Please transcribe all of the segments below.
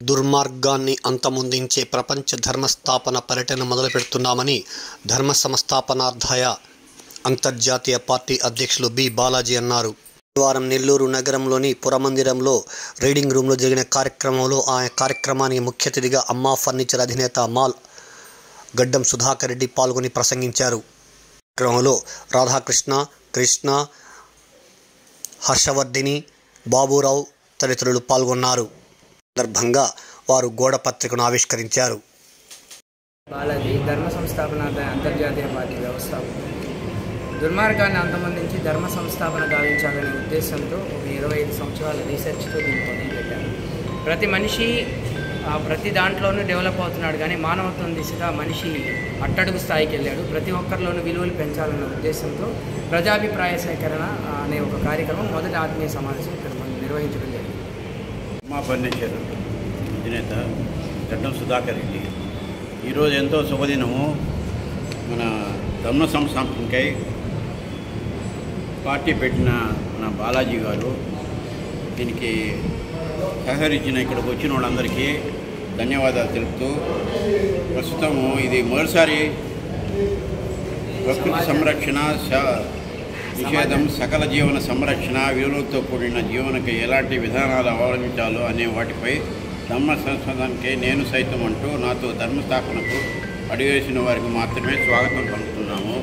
దుర్మార్గాన్ని అంతమొందించే ప్రపంచ ధర్మస్థాపన పర్యటన మొదలుపెడుతున్నామని ధర్మ సంస్థాపనార్థాయ అంతర్జాతీయ పార్టీ అధ్యక్షులు బి బాలాజీ అన్నారు. శనివారం నెల్లూరు నగరంలోని పురమందిరంలో రీడింగ్ రూమ్లో జరిగిన కార్యక్రమంలో ఆ కార్యక్రమానికి ముఖ్య అతిథిగా అమ్మా ఫర్నిచర్ అధినేత మాల్ గడ్డం సుధాకర్ రెడ్డి పాల్గొని ప్రసంగించారు. కార్యక్రమంలో రాధాకృష్ణ, కృష్ణ, హర్షవర్ధిని, బాబురావు తదితరులు పాల్గొన్నారు. సందర్భంగా వారు గోడ పత్రికను ఆవిష్కరించారు. బాలాజీ ధర్మ సంస్థాపనార్థాయ అంతర్జాతీయ పార్టీ వ్యవస్థాపకులు. దుర్మార్గాన్ని అంతమొందించి ధర్మ సంస్థాపన గావించాలనే ఉద్దేశంతో ఒక 25 సంవత్సరాల రీసెర్చ్తో దీన్ని మొదలుపెట్టారు. ప్రతి మనిషి ప్రతి దాంట్లోనూ డెవలప్ అవుతున్నాడు, కానీ మానవత్వం దిశగా మనిషి అట్టడుగు స్థాయికి వెళ్ళాడు. ప్రతి ఒక్కరిలోనూ విలువలు పెంచాలన్న ఉద్దేశంతో ప్రజాభిప్రాయ సేకరణ అనే ఒక కార్యక్రమం మొదటి ఆత్మీయ సమావేశం ఇక్కడ నిర్వహించడం జరిగింది. మా ఫర్నిచర్ అధినేత గడ్డం సుధాకర్ రెడ్డి ఈరోజు ఎంతో శుభదినము. మన ధర్మ సంస్థాపనకై పార్టీ పెట్టిన మన బాలాజీ గారు దీనికి సహకరించిన ఇక్కడికి వచ్చిన వాళ్ళందరికీ ధన్యవాదాలు తెలుపుతూ, ప్రస్తుతము ఇది మొదటిసారి ప్రకృతి సంరక్షణ నిషేధం, సకల జీవన సంరక్షణ, విలువలతో కూడిన జీవనకి ఎలాంటి విధానాలు అవలంబించాలో అనే వాటిపై ధర్మ సంస్థానానికి నేను సైతం అంటూ నాతో ధర్మస్థాపనకు అడుగేసిన వారికి మాత్రమే స్వాగతం పలుకుతున్నాము.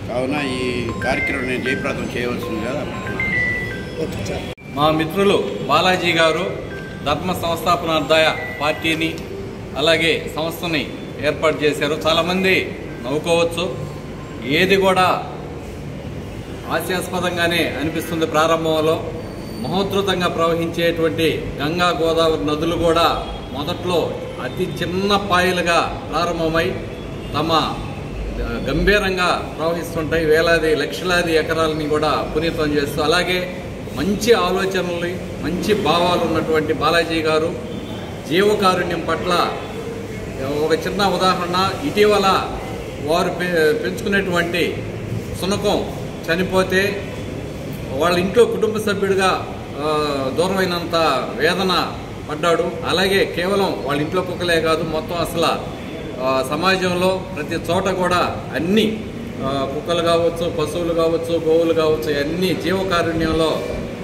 కావున ఈ కార్యక్రమం నేను జయప్రదం చేయవలసిందిగా మా మిత్రులు బాలాజీ గారు ధర్మ సంస్థాపనార్థాయ పార్టీని అలాగే సంస్థని ఏర్పాటు చేశారు. చాలామంది నవ్వుకోవచ్చు, ఏది కూడా హాస్యాస్పదంగానే అనిపిస్తుంది. ప్రారంభంలో మహోద్ధృతంగా ప్రవహించేటువంటి గంగా, గోదావరి నదులు కూడా మొదట్లో అతి చిన్న పాయలుగా ప్రారంభమై తమ గంభీరంగా ప్రవహిస్తుంటాయి. వేలాది లక్షలాది ఎకరాలని కూడా పునీతం చేస్తూ, అలాగే మంచి ఆలోచనలు, మంచి భావాలు ఉన్నటువంటి బాలాజీ గారు జీవకారుణ్యం పట్ల ఒక చిన్న ఉదాహరణ. ఇటీవల వారు పెంచుకునేటువంటి శునకం చనిపోతే వాళ్ళ ఇంట్లో కుటుంబ సభ్యుడిగా దూరమైనంత వేదన పడ్డాడు. అలాగే కేవలం వాళ్ళ ఇంట్లో కుక్కలే కాదు, మొత్తం అసలు సమాజంలో ప్రతి చోట కూడా అన్ని కుక్కలు కావచ్చు, పశువులు కావచ్చు, గోవులు కావచ్చు, అన్ని జీవకారుణ్యంలో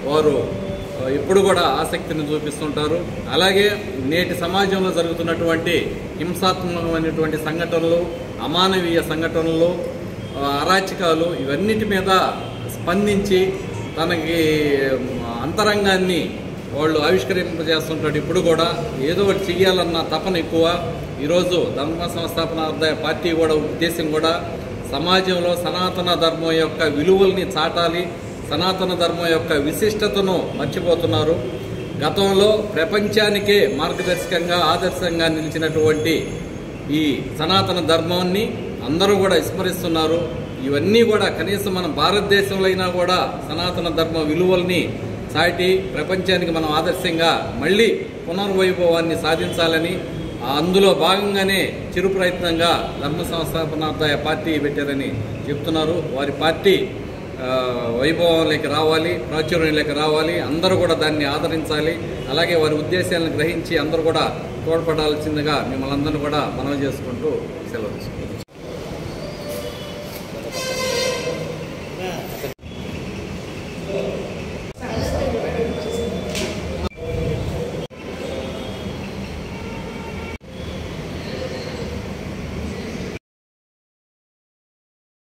వారు ఇప్పుడు కూడా ఆసక్తిని చూపిస్తుంటారు. అలాగే నేటి సమాజంలో జరుగుతున్నటువంటి హింసాత్మకమైనటువంటి సంఘటనలు, అమానవీయ సంఘటనలు, అరాచకాలు, ఇవన్నిటి మీద స్పందించి తనకి అంతరంగాన్ని వాళ్ళు ఆవిష్కరింపజేస్తుంటాడు. ఇప్పుడు కూడా ఏదో ఒకటి చెయ్యాలన్న తపన ఎక్కువ. ఈరోజు ధర్మ సంస్థాపనార్థాయ పార్టీ కూడా ఉద్దేశం కూడా సమాజంలో సనాతన ధర్మం యొక్క విలువల్ని చాటాలి, సనాతన ధర్మం యొక్క విశిష్టతను మర్చిపోతున్నారు. గతంలో ప్రపంచానికే మార్గదర్శకంగా ఆదర్శంగా నిలిచినటువంటి ఈ సనాతన ధర్మాన్ని అందరూ కూడా విస్మరిస్తున్నారు. ఇవన్నీ కూడా కనీసం మన భారతదేశంలో అయినా కూడా సనాతన ధర్మ విలువల్ని చాటి ప్రపంచానికి మనం ఆదర్శంగా మళ్ళీ పునర్వైభవాన్ని సాధించాలని, అందులో భాగంగానే చిరు ప్రయత్నంగా ధర్మ సంస్థాపనార్థాయ పార్టీ పెట్టారని చెప్తున్నారు. వారి పార్టీ వైభవంలోకి రావాలి, ప్రాచుర్యంలోకి రావాలి, అందరూ కూడా దాన్ని ఆదరించాలి. అలాగే వారి ఉద్దేశాలను గ్రహించి అందరూ కూడా తోడ్పడాల్సిందిగా మిమ్మల్ని అందరూ కూడా మనవి చేసుకుంటూ సెలవు.